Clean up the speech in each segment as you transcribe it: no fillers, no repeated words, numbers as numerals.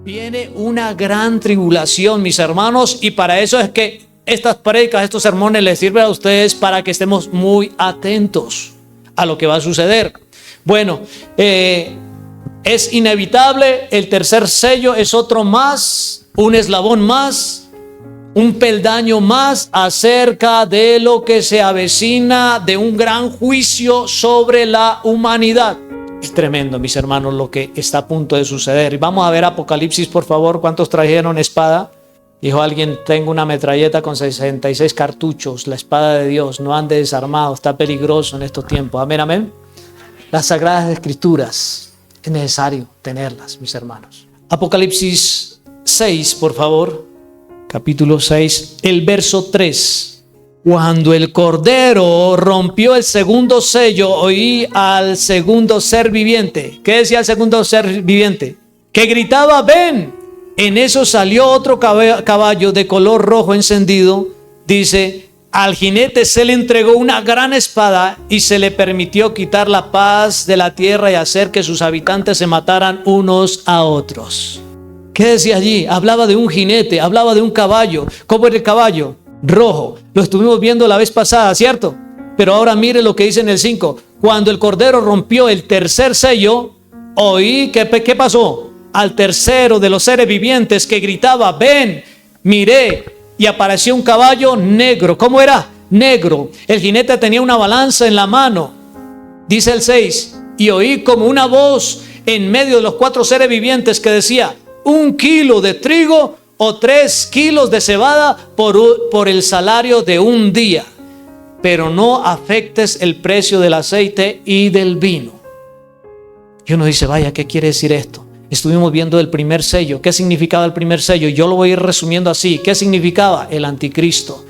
Viene una gran tribulación, mis hermanos, y para eso es que estas predicas, estos sermones les sirven a ustedes para que estemos muy atentos a lo que va a suceder. Bueno, es inevitable. El tercer sello es otro más, un eslabón más, un peldaño más acerca de lo que se avecina de un gran juicio sobre la humanidad. Es tremendo, mis hermanos, lo que está a punto de suceder. Y vamos a ver Apocalipsis, por favor. ¿Cuántos trajeron espada? Dijo alguien: tengo una metralleta con 66 cartuchos, la espada de Dios. No ande desarmado, está peligroso en estos tiempos. Amén, amén. Las Sagradas Escrituras, es necesario tenerlas, mis hermanos. Apocalipsis 6, por favor. Capítulo 6, el verso 3. Cuando el Cordero rompió el segundo sello, oí al segundo ser viviente. ¿Qué decía el segundo ser viviente? Que gritaba: ven. En eso salió otro caballo de color rojo encendido. Dice: al jinete se le entregó una gran espada y se le permitió quitar la paz de la tierra y hacer que sus habitantes se mataran unos a otros. ¿Qué decía allí? Hablaba de un jinete, hablaba de un caballo. ¿Cómo era el caballo? Rojo. Lo estuvimos viendo la vez pasada, ¿cierto? Pero ahora mire lo que dice en el 5. Cuando el Cordero rompió el tercer sello, oí que ¿qué pasó? Al tercero de los seres vivientes que gritaba: ven. Miré y apareció un caballo negro. ¿Cómo era? Negro. El jinete tenía una balanza en la mano. Dice el 6. Y oí como una voz en medio de los 4 seres vivientes que decía: 1 kilo de trigo o 3 kilos de cebada por el salario de un día, pero no afectes el precio del aceite y del vino. Y uno dice: vaya, ¿qué quiere decir esto? Estuvimos viendo el primer sello. ¿Qué significaba el primer sello? Yo lo voy a ir resumiendo así. ¿Qué significaba? El anticristo.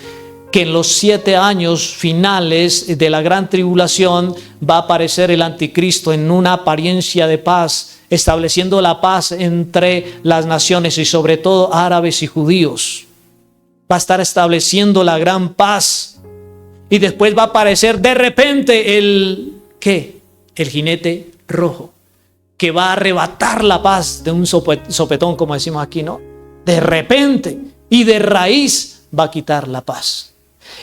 Que en los 7 años finales de la gran tribulación va a aparecer el anticristo en una apariencia de paz, estableciendo la paz entre las naciones y sobre todo árabes y judíos. Va a estar estableciendo la gran paz. Y después va a aparecer de repente ¿qué? El jinete rojo, que va a arrebatar la paz de un sopetón, como decimos aquí, ¿no? De repente y de raíz va a quitar la paz.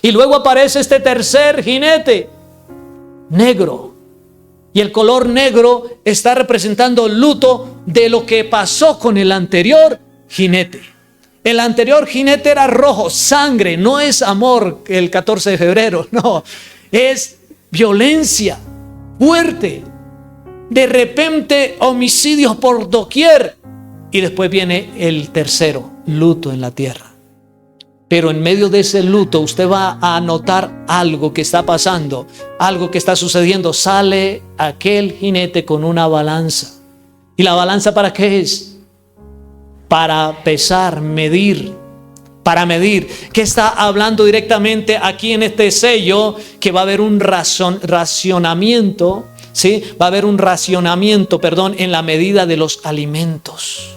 Y luego aparece este tercer jinete, negro. Y el color negro está representando el luto de lo que pasó con el anterior jinete. El anterior jinete era rojo, sangre, no es amor el 14 de febrero, no. Es violencia fuerte. De repente homicidios por doquier. Y después viene el tercero, luto en la tierra. Pero en medio de ese luto usted va a notar algo que está pasando, algo que está sucediendo. Sale aquel jinete con una balanza. ¿Y la balanza para qué es? Para pesar, medir. Para medir. ¿Qué está hablando directamente aquí en este sello? Que va a haber un racionamiento, ¿sí? Va a haber un racionamiento, en la medida de los alimentos.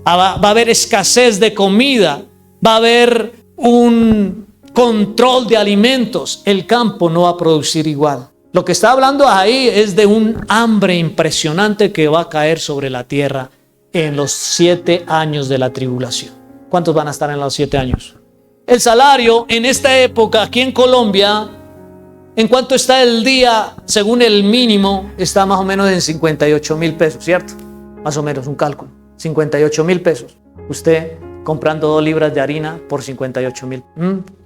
Va a haber escasez de comida. Va a haber un control de alimentos. El campo no va a producir igual. Lo que está hablando ahí es de un hambre impresionante que va a caer sobre la tierra en los 7 años de la tribulación. ¿Cuántos van a estar en los 7 años? El salario en esta época aquí en Colombia, ¿en cuánto está el día? Según el mínimo, está más o menos en 58,000 pesos, ¿cierto? Más o menos, un cálculo. 58,000 pesos. Usted comprando 2 libras de harina por 58,000.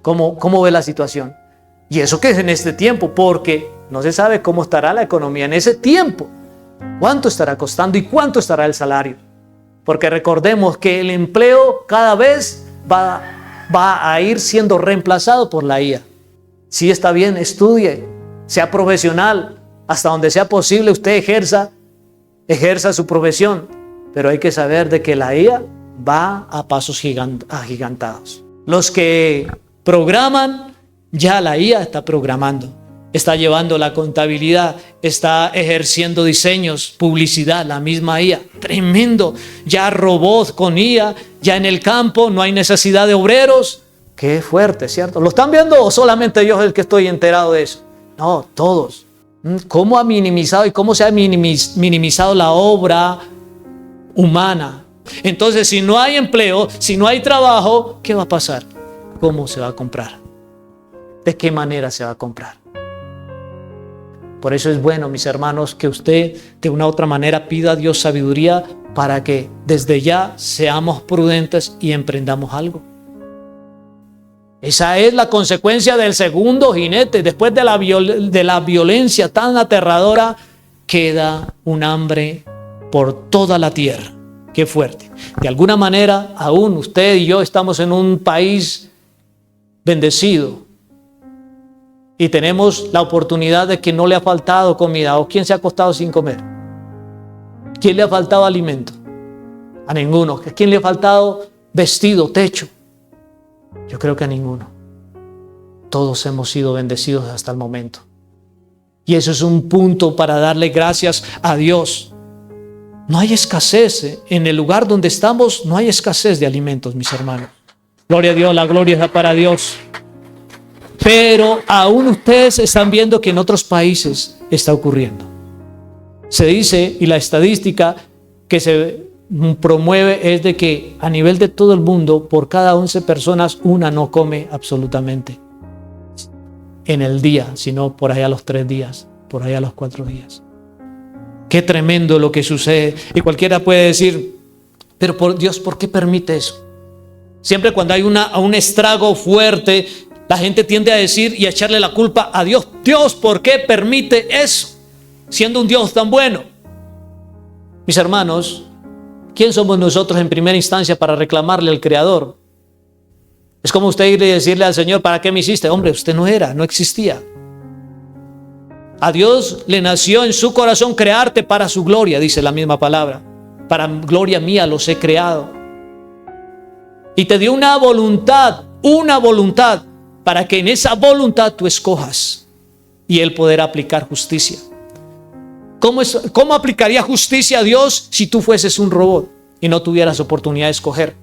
¿Cómo ve la situación? Y eso que es en este tiempo, porque no se sabe cómo estará la economía en ese tiempo. ¿Cuánto estará costando y cuánto estará el salario? Porque recordemos que el empleo cada vez va a ir siendo reemplazado por la IA. Si está bien, estudie, sea profesional, hasta donde sea posible usted ejerza su profesión, pero hay que saber de que la IA va a pasos agigantados. Los que programan, ya la IA está programando, está llevando la contabilidad, está ejerciendo diseños, publicidad, la misma IA. Tremendo. Ya robots con IA, ya en el campo no hay necesidad de obreros. Qué fuerte, ¿cierto? ¿Lo están viendo o solamente yo es el que estoy enterado de eso? No, todos. ¿Cómo ha minimizado y cómo se ha minimizado la obra humana? Entonces, si no hay empleo, si no hay trabajo, ¿qué va a pasar? ¿Cómo se va a comprar? ¿De qué manera se va a comprar? Por eso es bueno, mis hermanos, que usted de una u otra manera pida a Dios sabiduría para que desde ya seamos prudentes y emprendamos algo. Esa es la consecuencia del segundo jinete. Después de la violencia tan aterradora, queda un hambre por toda la tierra. Qué fuerte. De alguna manera, aún usted y yo estamos en un país bendecido y tenemos la oportunidad de que no le ha faltado comida. ¿O quién se ha acostado sin comer? ¿Quién le ha faltado alimento? A ninguno. ¿A quién le ha faltado vestido, techo? Yo creo que a ninguno. Todos hemos sido bendecidos hasta el momento. Y eso es un punto para darle gracias a Dios. No hay escasez. En el lugar donde estamos no hay escasez de alimentos, mis hermanos. Gloria a Dios, la gloria es para Dios. Pero aún ustedes están viendo que en otros países está ocurriendo. Se dice, y la estadística que se promueve es de que a nivel de todo el mundo, por cada 11 personas, una no come absolutamente en el día, sino por allá a los 3 días, por allá a los 4 días. Qué tremendo lo que sucede. Y cualquiera puede decir, pero por Dios, ¿por qué permite eso? Siempre cuando hay un estrago fuerte, la gente tiende a decir y a echarle la culpa a Dios. Dios, ¿por qué permite eso? Siendo un Dios tan bueno. Mis hermanos, ¿quién somos nosotros en primera instancia para reclamarle al Creador? Es como usted ir y decirle al Señor, ¿para qué me hiciste? Hombre, usted no era, no existía. A Dios le nació en su corazón crearte para su gloria, dice la misma palabra. Para gloria mía los he creado. Y te dio una voluntad para que en esa voluntad tú escojas y Él poder aplicar justicia. ¿Cómo aplicaría justicia a Dios si tú fueses un robot y no tuvieras oportunidad de escoger?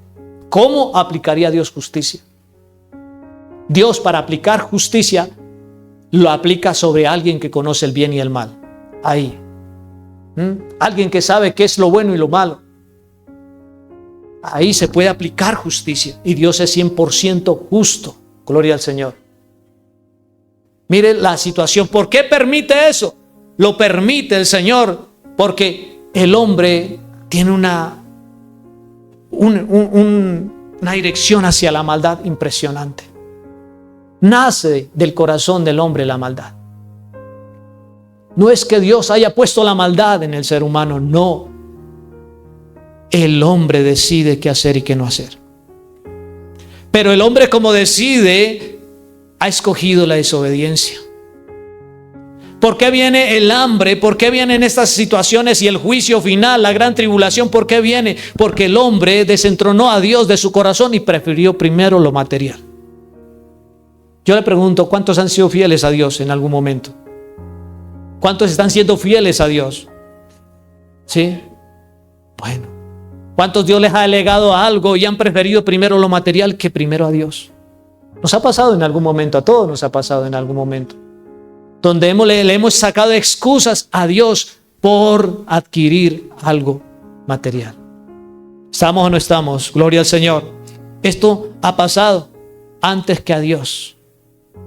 ¿Cómo aplicaría Dios justicia? Dios, para aplicar justicia, lo aplica sobre alguien que conoce el bien y el mal. Ahí. Alguien que sabe qué es lo bueno y lo malo. Ahí se puede aplicar justicia. Y Dios es 100% justo. Gloria al Señor. Mire la situación. ¿Por qué permite eso? Lo permite el Señor porque el hombre tiene una dirección hacia la maldad impresionante. Nace del corazón del hombre la maldad. No es que Dios haya puesto la maldad en el ser humano, no. El hombre decide qué hacer y qué no hacer. Pero el hombre, como decide, ha escogido la desobediencia. ¿Por qué viene el hambre? ¿Por qué vienen estas situaciones y el juicio final, la gran tribulación? ¿Por qué viene? Porque el hombre desentronó a Dios de su corazón y prefirió primero lo material. Yo le pregunto, ¿cuántos han sido fieles a Dios en algún momento? ¿Cuántos están siendo fieles a Dios? ¿Sí? Bueno. ¿Cuántos Dios les ha delegado a algo y han preferido primero lo material que primero a Dios? Nos ha pasado en algún momento, a todos nos ha pasado en algún momento. Donde le hemos sacado excusas a Dios por adquirir algo material. ¿Estamos o no estamos? Gloria al Señor. Esto ha pasado antes que a Dios.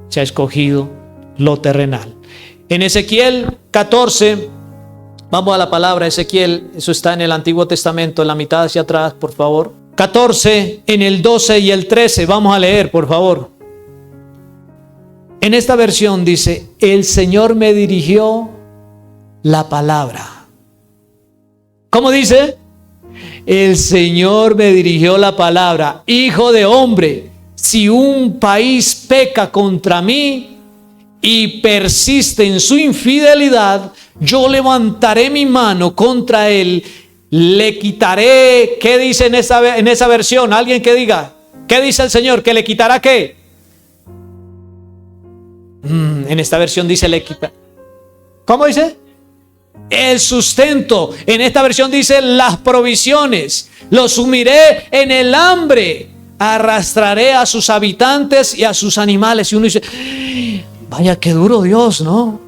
Se ha escogido lo terrenal. En Ezequiel 14, vamos a la palabra Ezequiel, eso está en el Antiguo Testamento, en la mitad hacia atrás, por favor. 14, en el 12 y el 13, vamos a leer, por favor. En esta versión dice, el Señor me dirigió la palabra. ¿Cómo dice? El Señor me dirigió la palabra. Hijo de hombre, si un país peca contra mí y persiste en su infidelidad, yo levantaré mi mano contra él, le quitaré. ¿Qué dice en esa versión? Alguien que diga, ¿qué dice el Señor? ¿Que le quitará qué? En esta versión dice le quita. ¿Cómo dice? El sustento. En esta versión dice las provisiones. Los sumiré en el hambre. Arrastraré a sus habitantes y a sus animales. Y uno dice, vaya qué duro Dios, ¿no?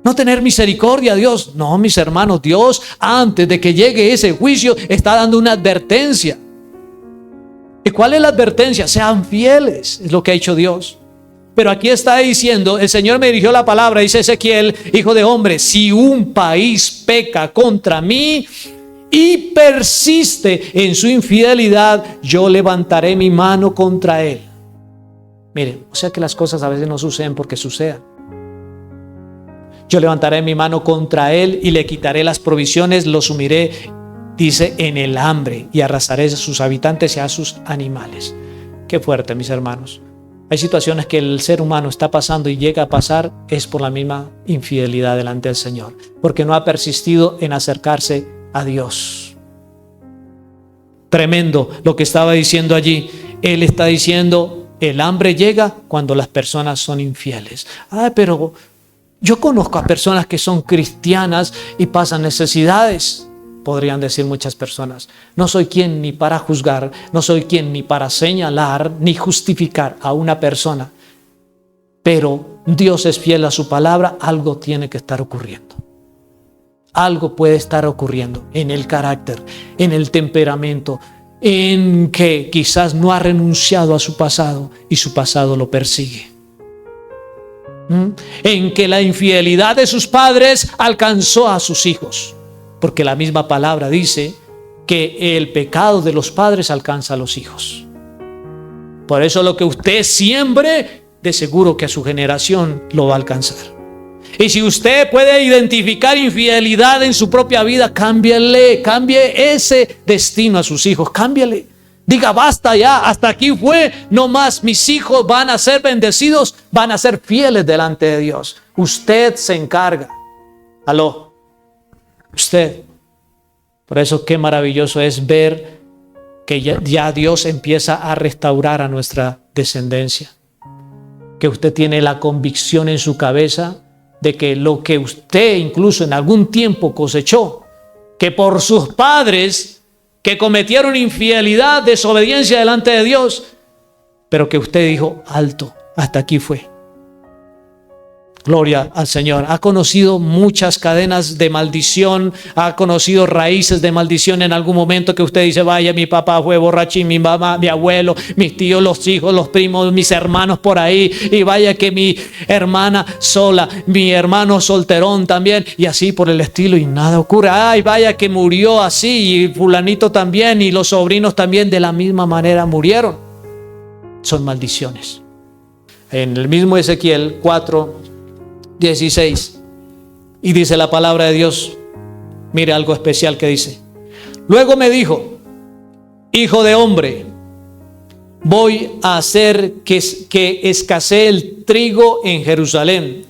No tener misericordia a Dios. No, mis hermanos, Dios, antes de que llegue ese juicio, está dando una advertencia. ¿Y cuál es la advertencia? Sean fieles, es lo que ha hecho Dios. Pero aquí está diciendo, el Señor me dirigió la palabra, dice Ezequiel, hijo de hombre, si un país peca contra mí y persiste en su infidelidad, yo levantaré mi mano contra él. Miren, o sea que las cosas a veces no suceden porque sucedan. Yo levantaré mi mano contra él y le quitaré las provisiones, lo sumiré, dice, en el hambre y arrasaré a sus habitantes y a sus animales. Qué fuerte, mis hermanos. Hay situaciones que el ser humano está pasando y llega a pasar es por la misma infidelidad delante del Señor, porque no ha persistido en acercarse a Dios. Tremendo lo que estaba diciendo allí. Él está diciendo, el hambre llega cuando las personas son infieles. Pero yo conozco a personas que son cristianas y pasan necesidades. Podrían decir muchas personas. No soy quien ni para juzgar, no soy quien ni para señalar ni justificar a una persona. Pero Dios es fiel a su palabra, algo tiene que estar ocurriendo. Algo puede estar ocurriendo en el carácter, en el temperamento, en que quizás no ha renunciado a su pasado y su pasado lo persigue. En que la infidelidad de sus padres alcanzó a sus hijos. Porque la misma palabra dice que el pecado de los padres alcanza a los hijos. Por eso lo que usted siembre, de seguro que a su generación lo va a alcanzar. Y si usted puede identificar infidelidad en su propia vida, cambie ese destino a sus hijos, cámbiale. Diga, basta ya, hasta aquí fue, no más, mis hijos van a ser bendecidos, van a ser fieles delante de Dios. Usted se encarga. Aló. Usted. Por eso qué maravilloso es ver que ya Dios empieza a restaurar a nuestra descendencia. Que usted tiene la convicción en su cabeza de que lo que usted incluso en algún tiempo cosechó, que por sus padres que cometieron infidelidad, desobediencia delante de Dios, pero que usted dijo, alto, hasta aquí fue. Gloria al Señor. Ha conocido muchas cadenas de maldición, ha conocido raíces de maldición en algún momento que usted dice, vaya, mi papá fue borrachín, mi mamá, mi abuelo, mis tíos, los hijos, los primos, mis hermanos por ahí, y vaya que mi hermana sola, mi hermano solterón también, y así por el estilo, y nada ocurre. Ay, vaya que murió así, y fulanito también, y los sobrinos también de la misma manera murieron. Son maldiciones. En el mismo Ezequiel 4:16, y dice la palabra de Dios, mire algo especial que dice. Luego me dijo, hijo de hombre, voy a hacer que escasee el trigo en Jerusalén.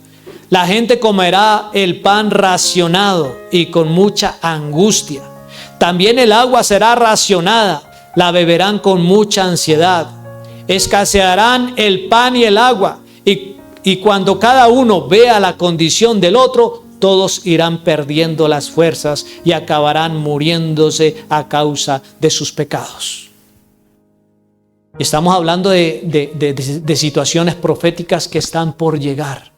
La gente comerá el pan racionado y con mucha angustia. También el agua será racionada, la beberán con mucha ansiedad. Escasearán el pan y el agua, y cuando cada uno vea la condición del otro, todos irán perdiendo las fuerzas y acabarán muriéndose a causa de sus pecados. Estamos hablando de situaciones proféticas que están por llegar.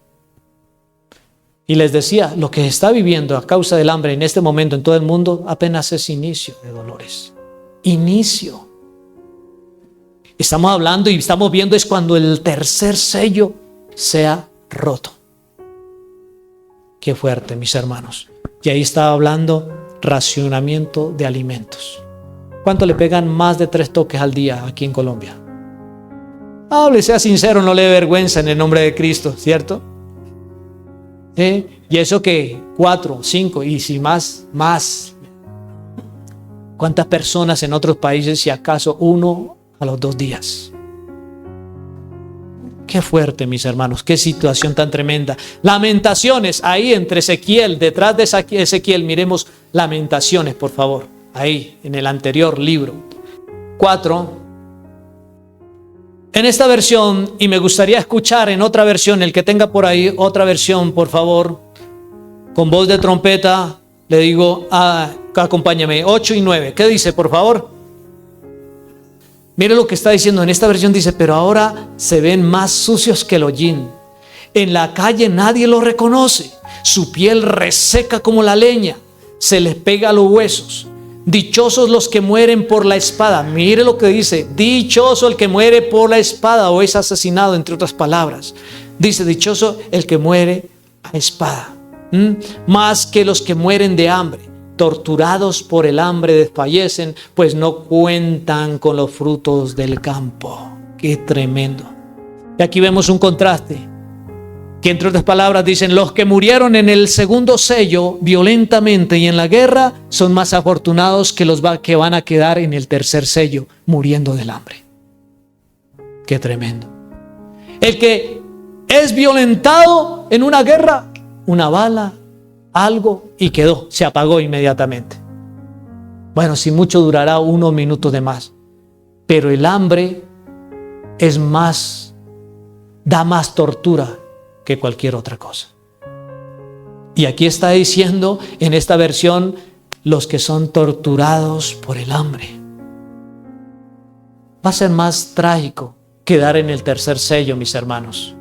Y les decía, lo que está viviendo a causa del hambre en este momento en todo el mundo apenas es inicio de dolores. Inicio. Estamos hablando y estamos viendo es cuando el tercer sello sea roto. Qué fuerte, mis hermanos. Y ahí estaba hablando racionamiento de alimentos. ¿Cuánto le pegan más de 3 toques al día aquí en Colombia? Hable, sea sincero, no le dé vergüenza en el nombre de Cristo, ¿cierto? ¿Sí? Y eso que 4, 5 y si más. ¿Cuántas personas en otros países, si acaso 1 a los 2 días? Qué fuerte, mis hermanos, qué situación tan tremenda. Lamentaciones, ahí entre Ezequiel, detrás de Ezequiel, miremos Lamentaciones, por favor, ahí en el anterior libro 4. En esta versión, y me gustaría escuchar en otra versión, el que tenga por ahí otra versión, por favor, con voz de trompeta, le digo, acompáñame, 8 y 9. ¿Qué dice, por favor? Mire lo que está diciendo en esta versión, dice, pero ahora se ven más sucios que el hollín En la calle nadie lo reconoce. Su piel reseca como la leña. Se les pega a los huesos. Dichosos los que mueren por la espada. Mire lo que dice. Dichoso el que muere por la espada o es asesinado, entre otras palabras. Dice, dichoso el que muere a espada. Más que los que mueren de hambre. Torturados por el hambre desfallecen, pues no cuentan con los frutos del campo. Qué tremendo. Y aquí vemos un contraste. Que entre otras palabras dicen, los que murieron en el segundo sello violentamente y en la guerra son más afortunados que los que van a quedar en el tercer sello muriendo del hambre. Qué tremendo. El que es violentado en una guerra, una bala, algo y quedó, se apagó inmediatamente. Bueno, si mucho durará unos minutos de más, pero el hambre es más, da más tortura que cualquier otra cosa. Y aquí está diciendo en esta versión, los que son torturados por el hambre. Va a ser más trágico quedar en el tercer sello, mis hermanos.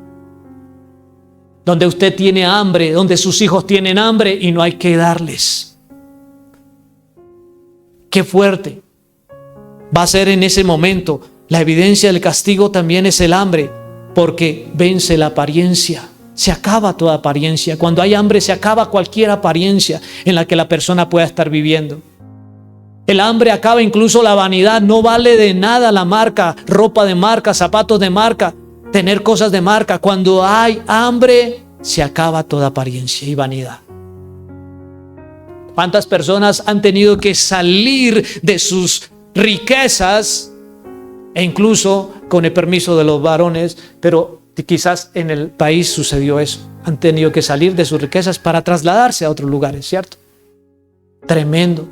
Donde usted tiene hambre, donde sus hijos tienen hambre y no hay que darles. Qué fuerte va a ser en ese momento. La evidencia del castigo también es el hambre, porque vence la apariencia. Se acaba toda apariencia. Cuando hay hambre se acaba cualquier apariencia en la que la persona pueda estar viviendo. El hambre acaba incluso la vanidad. No vale de nada la marca, ropa de marca, zapatos de marca, tener cosas de marca. Cuando hay hambre se acaba toda apariencia y vanidad. ¿Cuántas personas han tenido que salir de sus riquezas? E incluso con el permiso de los varones, pero quizás en el país sucedió eso. Han tenido que salir de sus riquezas para trasladarse a otros lugares, ¿cierto? Tremendo.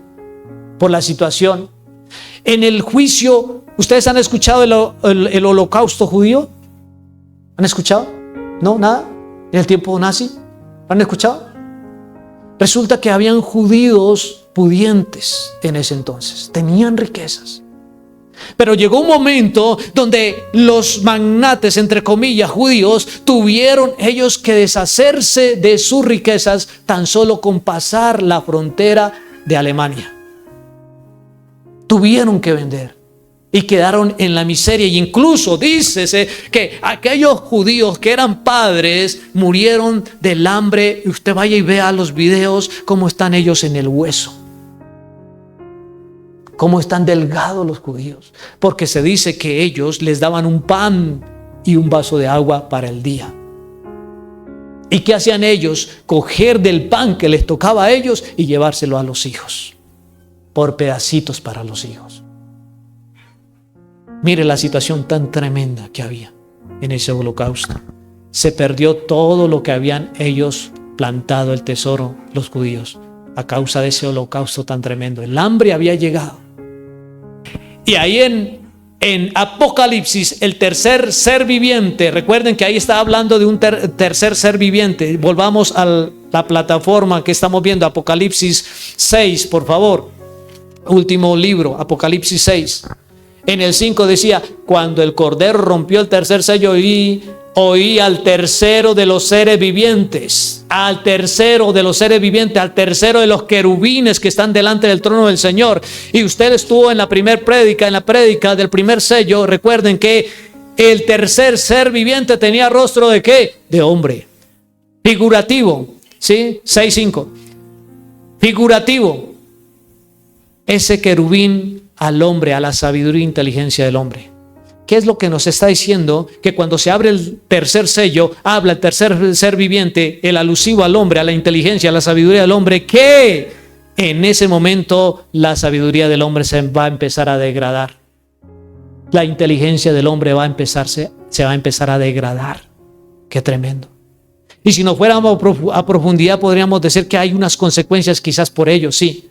Por la situación. En el juicio, ¿ustedes han escuchado el holocausto judío? ¿Han escuchado? ¿No? ¿Nada? ¿En el tiempo nazi? ¿Han escuchado? Resulta que habían judíos pudientes en ese entonces. Tenían riquezas. Pero llegó un momento donde los magnates, entre comillas, judíos, tuvieron ellos que deshacerse de sus riquezas tan solo con pasar la frontera de Alemania. Tuvieron que vender y quedaron en la miseria. Y incluso dícese que aquellos judíos que eran padres murieron del hambre. Y usted vaya y vea los videos cómo están ellos en el hueso. Cómo están delgados los judíos, porque se dice que ellos les daban un pan y un vaso de agua para el día. ¿Y qué hacían ellos? Coger del pan que les tocaba a ellos y llevárselo a los hijos, por pedacitos para los hijos. Mire la situación tan tremenda que había en ese holocausto. Se perdió todo lo que habían ellos plantado, el tesoro, los judíos, a causa de ese holocausto tan tremendo. El hambre había llegado. Y ahí en Apocalipsis, el tercer ser viviente, recuerden que ahí está hablando de un tercer ser viviente. Volvamos a la plataforma que estamos viendo, Apocalipsis 6, por favor. Último libro, Apocalipsis 6. En el 5 decía, cuando el Cordero rompió el tercer sello, oí al tercero de los seres vivientes, al tercero de los seres vivientes, al tercero de los querubines que están delante del trono del Señor. Y usted estuvo en la primer prédica, en la prédica del primer sello. Recuerden que el tercer ser viviente tenía rostro de ¿qué? De hombre. Figurativo, ¿sí? 6:5. Figurativo. Ese querubín al hombre, a la sabiduría e inteligencia del hombre. ¿Qué es lo que nos está diciendo? Que cuando se abre el tercer sello, habla el tercer ser viviente, el alusivo al hombre, a la inteligencia, a la sabiduría del hombre, que en ese momento la sabiduría del hombre se va a empezar a degradar. La inteligencia del hombre se va a empezar a degradar. Qué tremendo. Y si nos fuéramos a profundidad, podríamos decir que hay unas consecuencias quizás por ello, sí.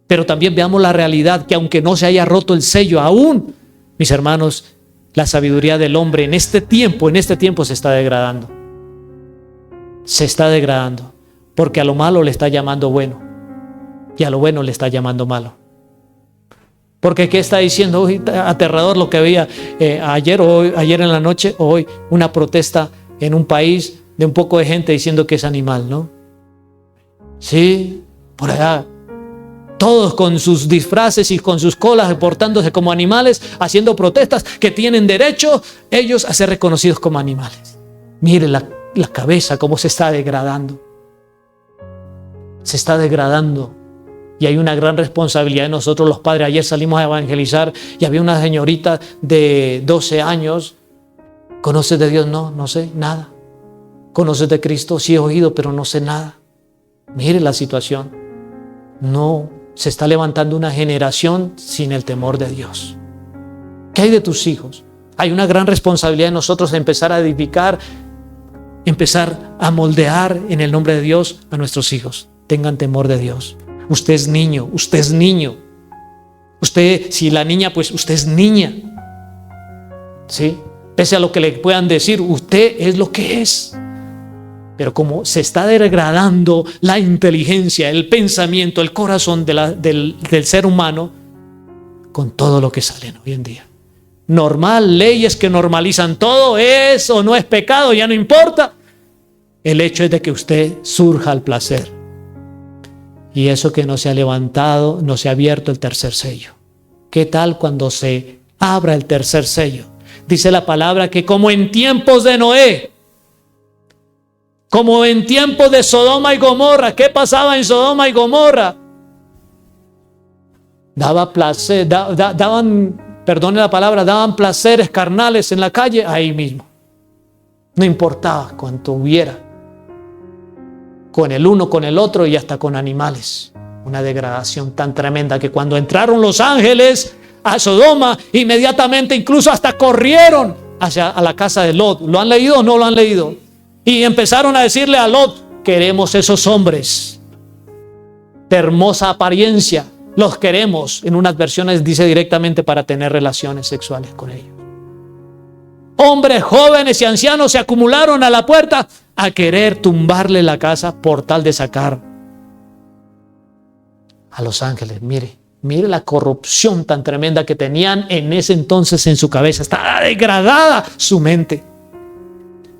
Pero también veamos la realidad, que aunque no se haya roto el sello aún, mis hermanos, la sabiduría del hombre en este tiempo se está degradando. Se está degradando. Porque a lo malo le está llamando bueno. Y a lo bueno le está llamando malo. Porque ¿qué está diciendo? Hoy aterrador lo que veía ayer en la noche, hoy una protesta en un país de un poco de gente diciendo que es animal, ¿no? Sí, por allá. Todos con sus disfraces y con sus colas, portándose como animales, haciendo protestas, que tienen derecho ellos a ser reconocidos como animales. Mire la cabeza, cómo se está degradando. Se está degradando. Y hay una gran responsabilidad de nosotros los padres. Ayer salimos a evangelizar y había una señorita de 12 años. ¿Conoces de Dios? No, no sé nada. ¿Conoces de Cristo? Sí he oído, pero no sé nada. Mire la situación. No, se está levantando una generación sin el temor de Dios. ¿Qué hay de tus hijos? Hay una gran responsabilidad de nosotros de empezar a edificar, empezar a moldear en el nombre de Dios a nuestros hijos. Tengan temor de Dios. Usted es niño, usted es niño. Usted, si la niña, pues usted es niña. ¿Sí? Pese a lo que le puedan decir, usted es lo que es. Pero como se está degradando la inteligencia, el pensamiento, el corazón del ser humano, con todo lo que salen hoy en día. Normal, leyes que normalizan todo, es o no es pecado, ya no importa. El hecho es de que usted surja al placer. Y eso que no se ha levantado, no se ha abierto el tercer sello. ¿Qué tal cuando se abra el tercer sello? Dice la palabra que como en tiempos de Noé, como en tiempos de Sodoma y Gomorra. ¿Qué pasaba en Sodoma y Gomorra? Daba placer, daban, perdone la palabra, daban placeres carnales en la calle, ahí mismo. No importaba cuánto hubiera. Con el uno, con el otro y hasta con animales. Una degradación tan tremenda que cuando entraron los ángeles a Sodoma, inmediatamente incluso hasta corrieron a la casa de Lot. ¿Lo han leído o no lo han leído? Y empezaron a decirle a Lot: queremos esos hombres de hermosa apariencia, los queremos. En unas versiones dice directamente para tener relaciones sexuales con ellos. Hombres, jóvenes y ancianos se acumularon a la puerta a querer tumbarle la casa por tal de sacar a los ángeles. Mire la corrupción tan tremenda que tenían en ese entonces en su cabeza. Estaba degradada su mente.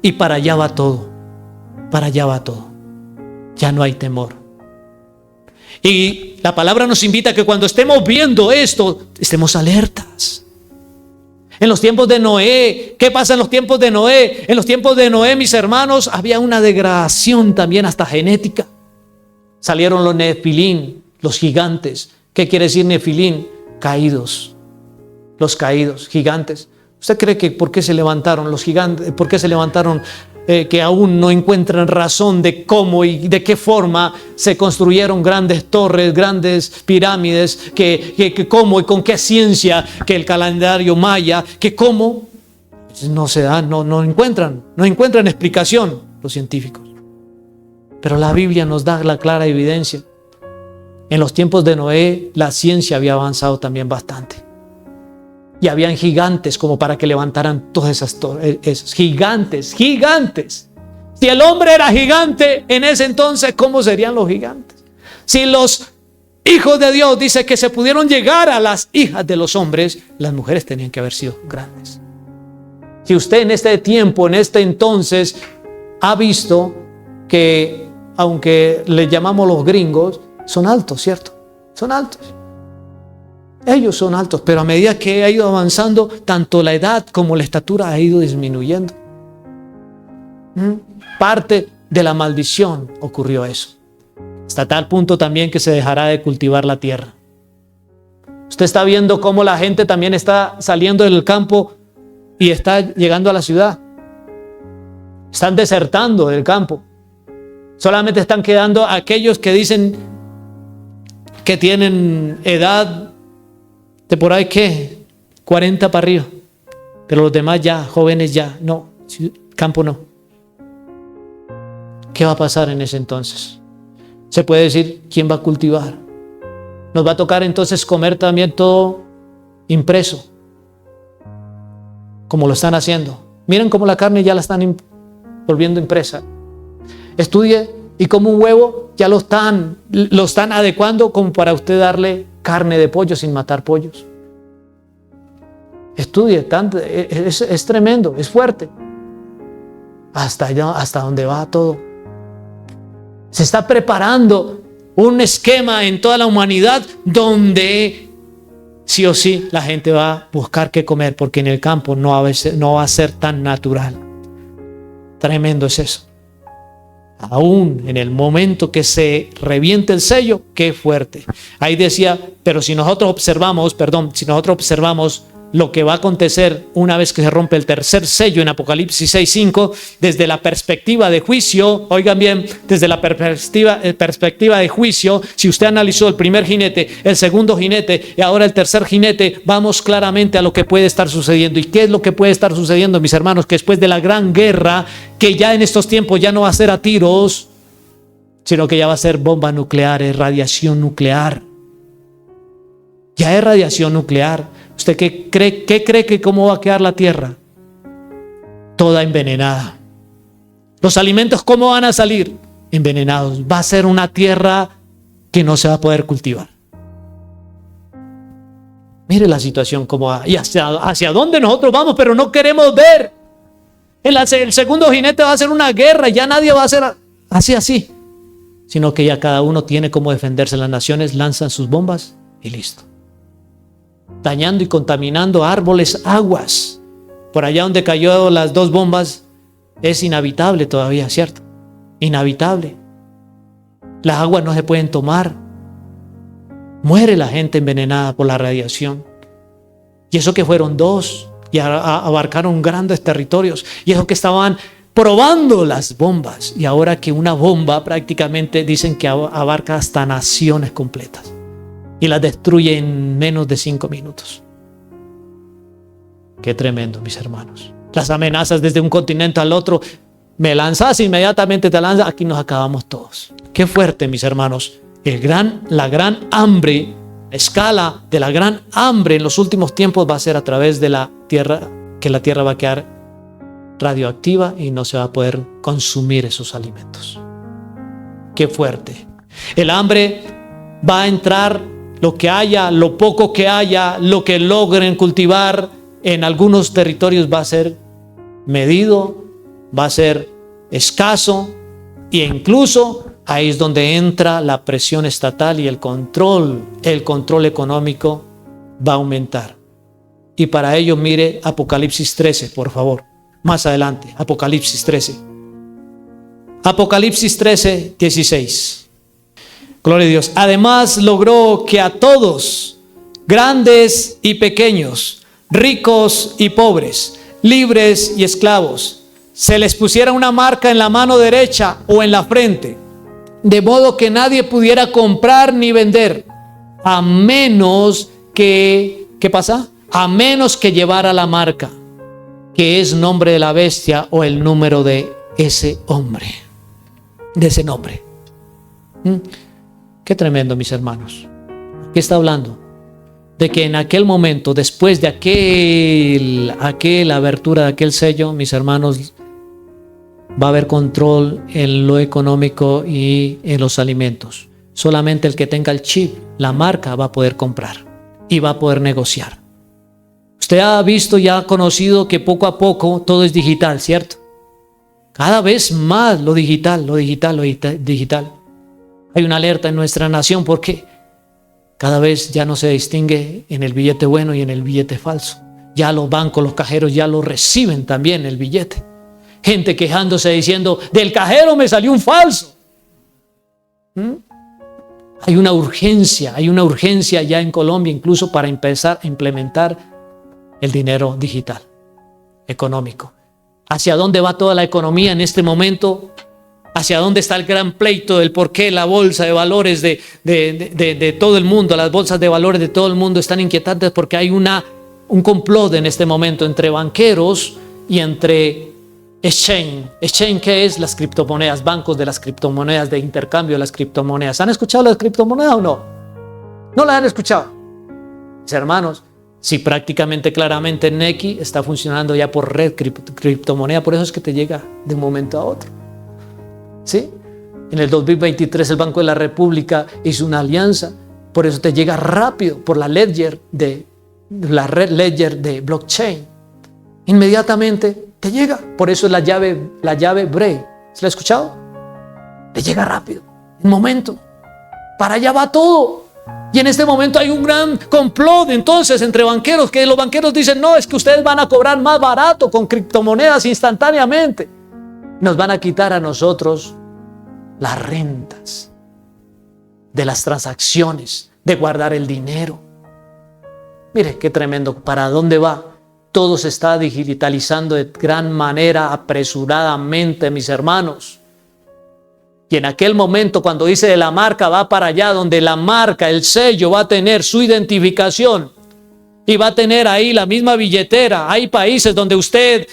Y para allá va todo. Para allá va todo. Ya no hay temor. Y la palabra nos invita a que cuando estemos viendo esto, estemos alertas. En los tiempos de Noé, ¿qué pasa en los tiempos de Noé? En los tiempos de Noé, mis hermanos, había una degradación también hasta genética. Salieron los nefilín, los gigantes. ¿Qué quiere decir nefilín? Caídos. Los caídos, gigantes. ¿Usted cree que por qué se levantaron los gigantes? ¿Por qué se levantaron que aún no encuentran razón de cómo y de qué forma se construyeron grandes torres, grandes pirámides, que cómo y con qué ciencia, que el calendario maya, que cómo? No se da, no encuentran explicación los científicos. Pero la Biblia nos da la clara evidencia. En los tiempos de Noé, la ciencia había avanzado también bastante. Y habían gigantes como para que levantaran todas esas torres. Esos gigantes. Si el hombre era gigante en ese entonces, ¿cómo serían los gigantes? Si los hijos de Dios dice que se pudieron llegar a las hijas de los hombres, las mujeres tenían que haber sido grandes. Si usted en este tiempo, en este entonces, ha visto que, aunque le llamamos los gringos, son altos, ¿cierto? Son altos. Ellos son altos, pero a medida que ha ido avanzando, tanto la edad como la estatura ha ido disminuyendo. Parte de la maldición ocurrió eso. Hasta tal punto también que se dejará de cultivar la tierra. Usted está viendo cómo la gente también está saliendo del campo y está llegando a la ciudad. Están desertando del campo. Solamente están quedando aquellos que dicen que tienen edad de por ahí, ¿qué? 40 para arriba. Pero los demás ya, jóvenes ya, no, campo no. ¿Qué va a pasar en ese entonces? Se puede decir, ¿quién va a cultivar? Nos va a tocar entonces comer también todo impreso, como lo están haciendo. Miren cómo la carne ya la están volviendo impresa. Estudie y como un huevo ya lo están adecuando como para usted darle carne de pollo sin matar pollos. Estudie, tanto, es tremendo, es fuerte. hasta allá, hasta donde va todo. Se está preparando un esquema en toda la humanidad donde sí o sí la gente va a buscar qué comer, porque en el campo no va a ser tan natural. Tremendo es eso. Aún en el momento que se reviente el sello, qué fuerte. Ahí decía, pero si nosotros observamos lo que va a acontecer una vez que se rompe el tercer sello en Apocalipsis 6:5, desde la perspectiva de juicio, oigan bien, desde la perspectiva de juicio, si usted analizó el primer jinete, el segundo jinete y ahora el tercer jinete, vamos claramente a lo que puede estar sucediendo. ¿Y qué es lo que puede estar sucediendo, mis hermanos? Que después de la gran guerra, que ya en estos tiempos ya no va a ser a tiros, sino que ya va a ser bombas nucleares, radiación nuclear. Ya es radiación nuclear. ¿Usted qué cree que cómo va a quedar la tierra? Toda envenenada. Los alimentos, ¿cómo van a salir? Envenenados. Va a ser una tierra que no se va a poder cultivar. Mire la situación cómo va. Y hacia dónde nosotros vamos, pero no queremos ver. El segundo jinete va a ser una guerra. Ya nadie va a ser así. Sino que ya cada uno tiene cómo defenderse. Las naciones lanzan sus bombas y listo. Dañando y contaminando árboles, aguas. Por allá donde cayó las 2 bombas es inhabitable todavía, ¿cierto? Inhabitable. Las aguas no se pueden tomar. Muere la gente envenenada por la radiación. Y eso que fueron 2 y abarcaron grandes territorios. Y eso que estaban probando las bombas. Y ahora que una bomba prácticamente dicen que abarca hasta naciones completas. Y las destruye en menos de 5 minutos. Qué tremendo, mis hermanos. Las amenazas desde un continente al otro. Me lanzas, inmediatamente te lanzas. Aquí nos acabamos todos. Qué fuerte, mis hermanos. La gran hambre, la escala de la gran hambre en los últimos tiempos va a ser a través de la tierra, que la tierra va a quedar radioactiva y no se va a poder consumir esos alimentos. Qué fuerte. El hambre va a entrar. Lo que haya, lo poco que haya, lo que logren cultivar en algunos territorios va a ser medido, va a ser escaso, e incluso ahí es donde entra la presión estatal y el control económico va a aumentar. Y para ello mire Apocalipsis 13, por favor, más adelante, Apocalipsis 13. Apocalipsis 13, 16. Gloria a Dios. Además logró que a todos, grandes y pequeños, ricos y pobres, libres y esclavos, se les pusiera una marca en la mano derecha o en la frente, de modo que nadie pudiera comprar ni vender, a menos que, ¿qué pasa? A menos que llevara la marca, que es nombre de la bestia o el número de ese hombre, de ese nombre. Qué tremendo, mis hermanos. ¿Qué está hablando? De que en aquel momento, después de aquella abertura de aquel sello, mis hermanos, va a haber control en lo económico y en los alimentos. Solamente el que tenga el chip, la marca, va a poder comprar y va a poder negociar. Usted ha visto y ha conocido que poco a poco todo es digital, ¿cierto? Cada vez más lo digital. Hay una alerta en nuestra nación porque cada vez ya no se distingue en el billete bueno y en el billete falso. Ya los bancos, los cajeros ya lo reciben también el billete. Gente quejándose diciendo, del cajero me salió un falso. Hay una urgencia ya en Colombia incluso para empezar a implementar el dinero digital, económico. ¿Hacia dónde va toda la economía en este momento? ¿Hacia dónde está el gran pleito del por qué la bolsa de valores de todo el mundo, las bolsas de valores de todo el mundo están inquietantes? Porque hay un complot en este momento entre banqueros y entre exchange. Exchange, ¿qué es? Las criptomonedas, bancos de las criptomonedas, de intercambio de las criptomonedas. ¿Han escuchado las criptomonedas o no? ¿No las han escuchado? Mis hermanos, sí, prácticamente claramente Nequi está funcionando ya por red criptomoneda, por eso es que te llega de un momento a otro. ¿Sí? En el 2023 el Banco de la República hizo una alianza, por eso te llega rápido por la red Ledger de blockchain. inmediatamente te llega. Por eso es la llave Bray. ¿Se la ha escuchado? Le llega rápido, en momento. Para allá va todo. Y en este momento hay un gran complot entonces entre banqueros, que los banqueros dicen, no, es que ustedes van a cobrar más barato con criptomonedas instantáneamente. Nos van a quitar a nosotros las rentas de las transacciones, de guardar el dinero. Mire qué tremendo, ¿para dónde va? Todo se está digitalizando de gran manera, apresuradamente, mis hermanos. Y en aquel momento, cuando dice de la marca, va para allá donde la marca, el sello, va a tener su identificación y va a tener ahí la misma billetera. Hay países donde usted,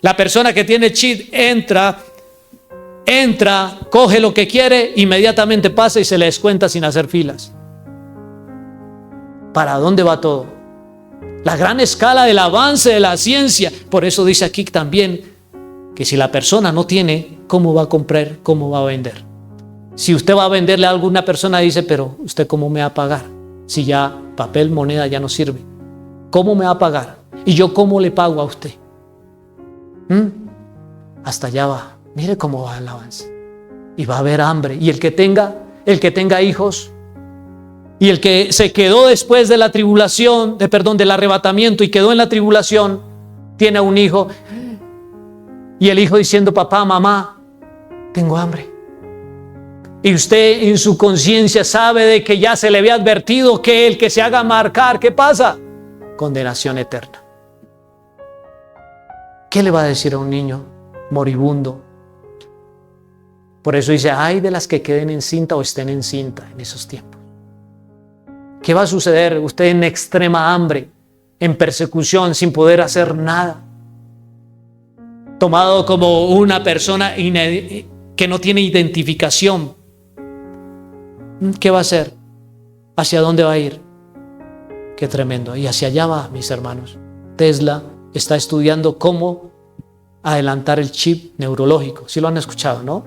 la persona que tiene chip, entra, coge lo que quiere, inmediatamente pasa y se le descuenta sin hacer filas. ¿Para dónde va todo? La gran escala del avance de la ciencia. Por eso dice aquí también que si la persona no tiene, ¿cómo va a comprar? ¿Cómo va a vender? Si usted va a venderle a alguna persona, dice, pero ¿usted cómo me va a pagar? Si ya papel, moneda ya no sirve. ¿Cómo me va a pagar? ¿Y yo cómo le pago a usted? Hasta allá va. Mire cómo va el avance. Y va a haber hambre. Y el que tenga hijos, y el que se quedó después de la tribulación, del arrebatamiento y quedó en la tribulación, tiene un hijo. Y el hijo diciendo, papá, mamá, tengo hambre. Y usted en su conciencia sabe de que ya se le había advertido que el que se haga marcar, ¿qué pasa? Condenación eterna. ¿Qué le va a decir a un niño moribundo? Por eso dice, ay de las que queden encinta o estén encinta en esos tiempos. ¿Qué va a suceder? Usted en extrema hambre, en persecución, sin poder hacer nada. Tomado como una persona que no tiene identificación. ¿Qué va a hacer? ¿Hacia dónde va a ir? Qué tremendo. Y hacia allá va, mis hermanos. Tesla está estudiando cómo adelantar el chip neurológico. ¿Sí lo han escuchado, no?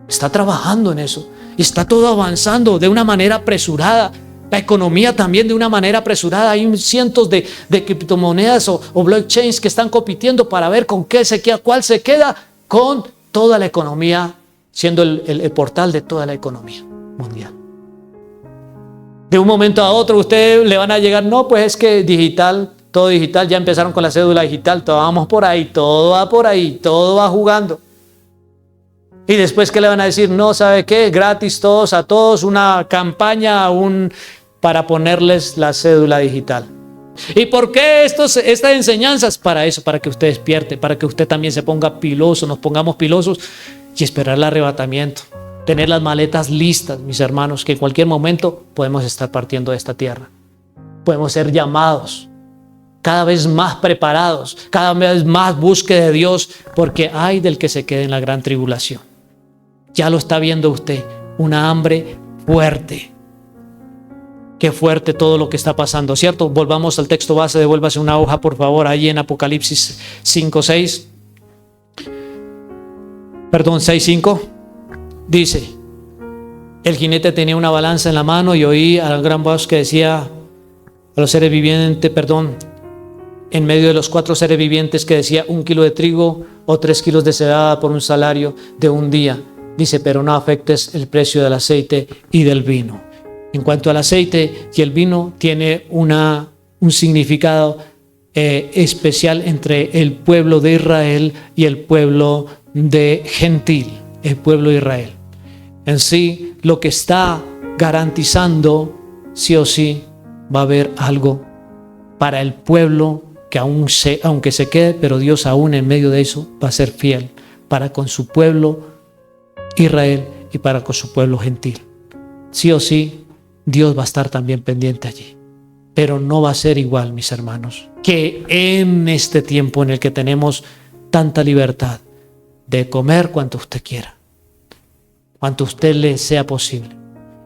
Está trabajando en eso. Está todo avanzando de una manera apresurada. La economía también de una manera apresurada. Hay cientos de criptomonedas o blockchains que están compitiendo para ver con qué se queda, cuál se queda con toda la economía, siendo el portal de toda la economía mundial. De un momento a otro usted le van a llegar, no, pues es que digital, todo digital, ya empezaron con la cédula digital, todo vamos por ahí, todo va por ahí, todo va jugando. Y después, ¿qué le van a decir? No, ¿sabe qué? Gratis todos a todos, una campaña para ponerles la cédula digital. ¿Y por qué estas enseñanzas? Para eso, para que usted despierte, para que usted también se ponga piloso, nos pongamos pilosos y esperar el arrebatamiento. Tener las maletas listas, mis hermanos, que en cualquier momento podemos estar partiendo de esta tierra. Podemos ser llamados, cada vez más preparados, cada vez más búsqueda de Dios, porque hay del que se quede en la gran tribulación. Ya lo está viendo usted, una hambre fuerte. Qué fuerte todo lo que está pasando, ¿cierto? Volvamos al texto base, devuélvase una hoja, por favor, ahí en Apocalipsis 6:5. Dice, el jinete tenía una balanza en la mano y oí a la gran voz que decía a los seres vivientes, en medio de los 4 seres vivientes, que decía 1 kilo de trigo o 3 kilos de cebada por un salario de un día. Dice, pero no afectes el precio del aceite y del vino. En cuanto al aceite y el vino, tiene un significado especial entre el pueblo de Israel y el pueblo de gentil, el pueblo de Israel. En sí, lo que está garantizando, sí o sí, va a haber algo para el pueblo que aunque se quede, pero Dios aún en medio de eso va a ser fiel para con su pueblo Israel y para con su pueblo gentil. Sí o sí, Dios va a estar también pendiente allí. Pero no va a ser igual, mis hermanos, que en este tiempo en el que tenemos tanta libertad de comer cuanto usted quiera, cuanto a usted le sea posible.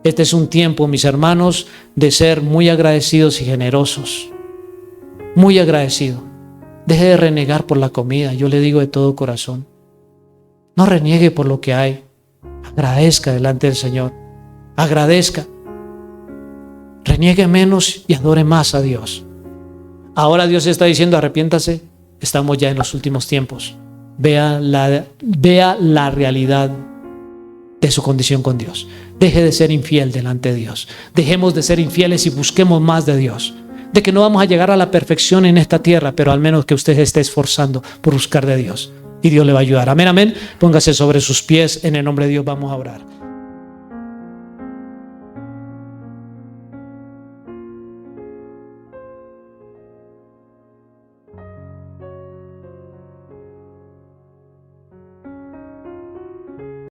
Este es un tiempo, mis hermanos, de ser muy agradecidos y generosos. Muy agradecido. Deje de renegar por la comida, yo le digo de todo corazón. No reniegue por lo que hay. Agradezca delante del Señor. Agradezca. Reniegue menos y adore más a Dios. Ahora Dios está diciendo, arrepiéntase, estamos ya en los últimos tiempos. Vea la realidad de su condición con Dios. Deje de ser infiel delante de Dios. Dejemos de ser infieles y busquemos más de Dios. De que no vamos a llegar a la perfección en esta tierra, pero al menos que usted se esté esforzando por buscar de Dios. Y Dios le va a ayudar. Amén, amén. Póngase sobre sus pies. En el nombre de Dios vamos a orar.